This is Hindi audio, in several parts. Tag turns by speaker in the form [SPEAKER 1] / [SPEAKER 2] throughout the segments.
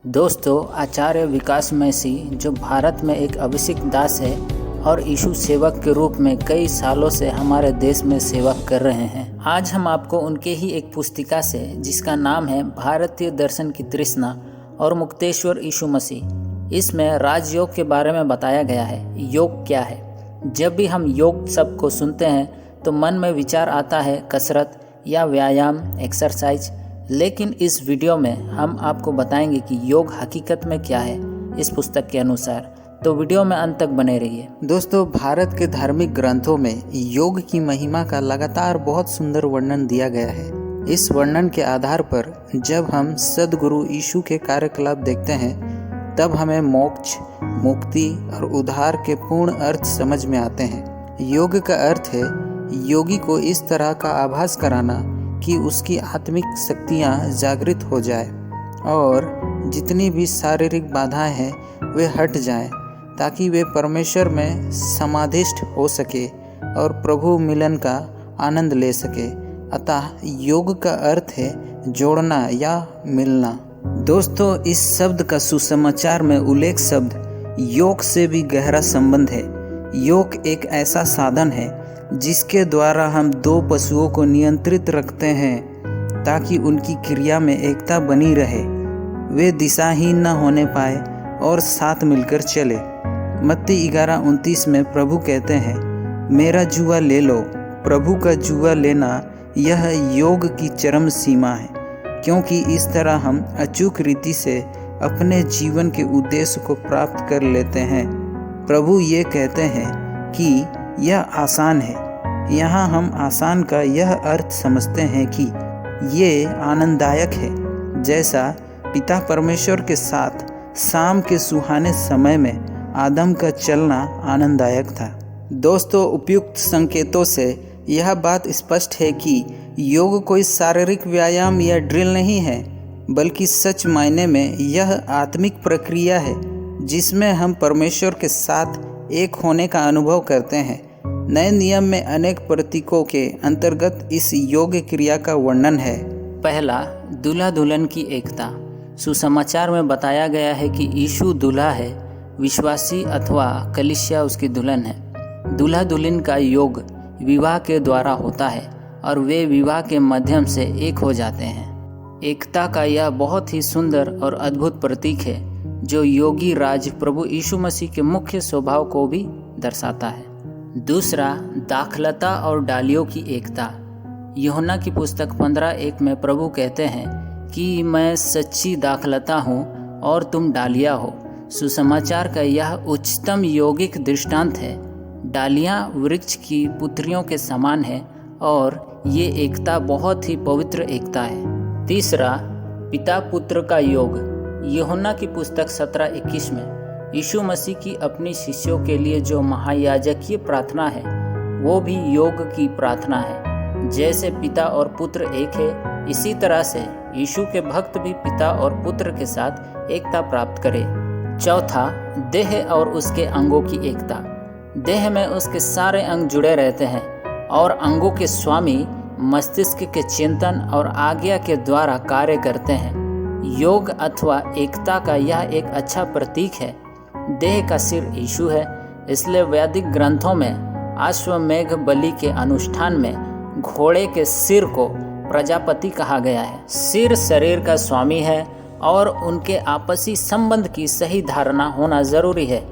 [SPEAKER 1] दोस्तों, आचार्य विकास मैसी जो भारत में एक अभिषिक्त दास है और यीशु सेवक के रूप में कई सालों से हमारे देश में सेवा कर रहे हैं। आज हम आपको उनके ही एक पुस्तिका से, जिसका नाम है भारतीय दर्शन की तृष्णा और मुक्तेश्वर यीशु मसीह, इसमें राजयोग के बारे में बताया गया है। योग क्या है? जब भी हम योग शब्द को सुनते हैं तो मन में विचार आता है कसरत या व्यायाम, एक्सरसाइज। लेकिन इस वीडियो में हम आपको बताएंगे कि योग हकीकत में क्या है इस पुस्तक के अनुसार। तो वीडियो में अंत तक बने रहिए।
[SPEAKER 2] दोस्तों, भारत के धार्मिक ग्रंथों में योग की महिमा का लगातार बहुत सुंदर वर्णन दिया गया है। इस वर्णन के आधार पर जब हम सद्गुरु यीशु के कार्यकलाप देखते हैं तब हमें मोक्ष, मुक्ति और उद्धार के पूर्ण अर्थ समझ में आते हैं। योग का अर्थ है योगी को इस तरह का आभास कराना कि उसकी आत्मिक शक्तियाँ जागृत हो जाए और जितनी भी शारीरिक बाधाएं हैं वे हट जाएं, ताकि वे परमेश्वर में समाधिष्ठ हो सके और प्रभु मिलन का आनंद ले सके। अतः योग का अर्थ है जोड़ना या मिलना। दोस्तों, इस शब्द का सुसमाचार में उल्लेख शब्द योग से भी गहरा संबंध है। योग एक ऐसा साधन है जिसके द्वारा हम दो पशुओं को नियंत्रित रखते हैं ताकि उनकी क्रिया में एकता बनी रहे, वे दिशाहीन न होने पाए और साथ मिलकर चले। मत्ती 11:29 में प्रभु कहते हैं, मेरा जुआ ले लो। प्रभु का जुआ लेना यह योग की चरम सीमा है, क्योंकि इस तरह हम अचूक रीति से अपने जीवन के उद्देश्य को प्राप्त कर लेते हैं। प्रभु ये कहते हैं कि यह आसान है। यहाँ हम आसान का यह अर्थ समझते हैं कि ये आनंददायक है, जैसा पिता परमेश्वर के साथ शाम के सुहाने समय में आदम का चलना आनंददायक था। दोस्तों, उपयुक्त संकेतों से यह बात स्पष्ट है कि योग कोई शारीरिक व्यायाम या ड्रिल नहीं है, बल्कि सच मायने में यह आत्मिक प्रक्रिया है जिसमें हम परमेश्वर के साथ एक होने का अनुभव करते हैं। नए नियम में अनेक प्रतीकों के अंतर्गत इस योग क्रिया का वर्णन है।
[SPEAKER 1] पहला, दूल्हा दुल्हन की एकता। सुसमाचार में बताया गया है कि यीशु दूल्हा है, विश्वासी अथवा कलीसिया उसकी दुल्हन है। दूल्हा दुल्हन का योग विवाह के द्वारा होता है और वे विवाह के माध्यम से एक हो जाते हैं। एकता का यह बहुत ही सुंदर और अद्भुत प्रतीक है जो योगी राज प्रभु यीशु मसीह के मुख्य स्वभाव को भी दर्शाता है। दूसरा, दाखलता और डालियों की एकता। यूहन्ना की पुस्तक 15:1 में प्रभु कहते हैं कि मैं सच्ची दाखलता हूँ और तुम डालियाँ हो। सुसमाचार का यह उच्चतम यौगिक दृष्टांत है। डालियाँ वृक्ष की पुत्रियों के समान है और ये एकता बहुत ही पवित्र एकता है। तीसरा, पिता पुत्र का योग। यूहन्ना की पुस्तक 17:21 में यीशु मसीह की अपनी शिष्यों के लिए जो महायाजकीय प्रार्थना है वो भी योग की प्रार्थना है। जैसे पिता और पुत्र एक है, इसी तरह से यीशु के भक्त भी पिता और पुत्र के साथ एकता प्राप्त करें। चौथा, देह और उसके अंगों की एकता। देह में उसके सारे अंग जुड़े रहते हैं और अंगों के स्वामी मस्तिष्क के चिंतन और आज्ञा के द्वारा कार्य करते हैं। योग अथवा एकता का यह एक अच्छा प्रतीक है। देह का सिर यीशु है, इसलिए वैदिक ग्रंथों में अश्वमेघ बलि के अनुष्ठान में घोड़े के सिर को प्रजापति कहा गया है। सिर शरीर का स्वामी है और उनके आपसी संबंध की सही धारणा होना जरूरी है।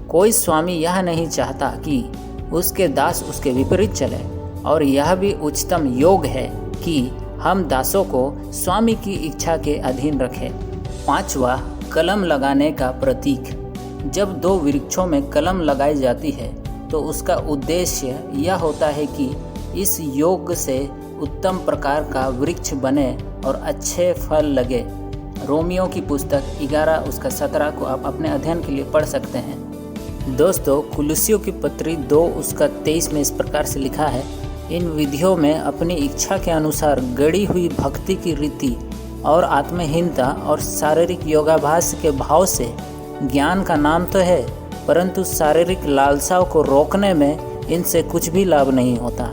[SPEAKER 1] कोई स्वामी यह नहीं चाहता कि उसके दास उसके विपरीत चले, और यह भी उच्चतम योग है कि हम दासों को स्वामी की इच्छा के अधीन रखें। पांचवा, कलम लगाने का प्रतीक। जब दो वृक्षों में कलम लगाई जाती है तो उसका उद्देश्य यह होता है कि इस योग से उत्तम प्रकार का वृक्ष बने और अच्छे फल लगे। रोमियो की पुस्तक 11:17 को आप अपने अध्ययन के लिए पढ़ सकते हैं। दोस्तों, कुलुस्सियों की पत्री 2:23 में इस प्रकार से लिखा है, इन विधियों में अपनी इच्छा के अनुसार गढ़ी हुई भक्ति की रीति और आत्महीनता और शारीरिक योगाभ्यास के भाव से ज्ञान का नाम तो है, परंतु शारीरिक लालसाओं को रोकने में इनसे कुछ भी लाभ नहीं होता।